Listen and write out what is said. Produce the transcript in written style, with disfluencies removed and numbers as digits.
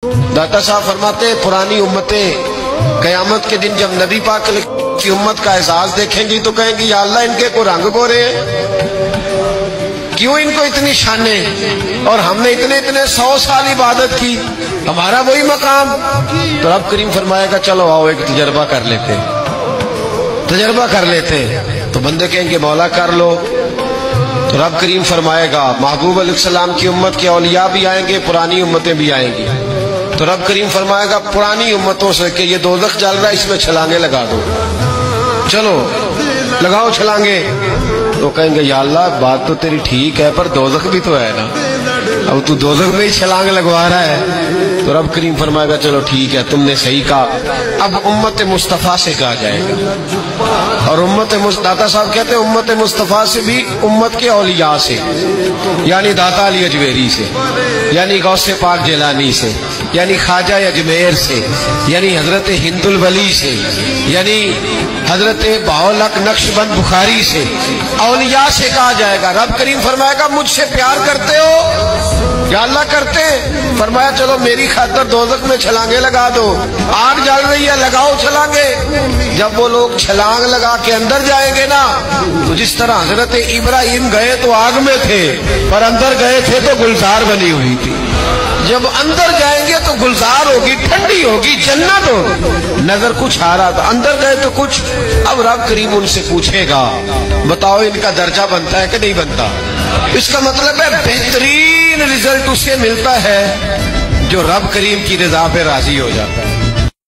داتا صاحب فرماتے ہیں پرانی امتیں قیامت کے دن جب نبی پاک کی امت کا اعزاز دیکھیں گی تو کہیں گی یا اللہ ان کے کو رنگ گورے ہیں، کیوں ان کو اتنی شانیں، اور ہم نے اتنے 100 سال عبادت کی، ہمارا وہی مقام۔ تو رب کریم فرمائے گا چلو آؤ ایک تجربہ کر لیتے، تجربہ کر لیتے۔ تو بندے کہیں گے مولا کر لو۔ تو رب کریم فرمائے گا محبوب علیہ السلام کی امت کے اولیاء بھی آئیں گے، پرانی امتیں بھی آئیں گی۔ تو رب کریم فرمائے گا پرانی امتوں سے کہ یہ دوزخ جل رہا ہے، اس میں چھلانگیں لگا دو، چلو لگاؤ چھلانگیں۔ تو کہیں گے یا اللہ بات تو تیری ٹھیک ہے پر دوزخ بھی تو ہے نا، اب تو دوزخ میں ہی چھلانگ لگوا رہا ہے۔ تو رب کریم فرمائے گا چلو ٹھیک ہے تم نے صحیح کہا، اب امت مصطفیٰ سے کہا جائے گا۔ اور داتا صاحب کہتے ہیں امت مصطفیٰ سے بھی امت کے اولیاء سے، یعنی داتا علی اجمیری سے، یعنی غوث پاک جیلانی سے، یعنی خواجہ اجمیر سے، یعنی حضرت ہند الولی سے، یعنی حضرت بہاءالحق نقشبند بخاری سے، اولیاء سے کہا جائے گا۔ رب کریم فرمائے گا مجھ سے پیار کرتے ہو یا اللہ کرتے؟ فرمایا چلو میری خاطر دوزخ میں چھلانگیں لگا دو، آگ جل رہی ہے لگاؤ چھلانگیں۔ جب وہ لوگ چھلانگ لگا کے اندر جائیں گے نا تو جس طرح حضرت ابراہیم گئے تو آگ میں تھے پر اندر گئے تھے تو گلزار بنی ہوئی تھی، جب اندر جائیں گے تو گلزار ہوگی، ٹھنڈی ہوگی، جنت ہوگی۔ نظر کچھ آ رہا تھا، اندر گئے تو کچھ۔ اب رب کریم ان سے پوچھے گا بتاؤ ان کا درجہ بنتا ہے کہ نہیں بنتا؟ اس کا مطلب ہے بہترین رزلٹ اسے ملتا ہے جو رب کریم کی رضا پہ راضی ہو جاتا ہے۔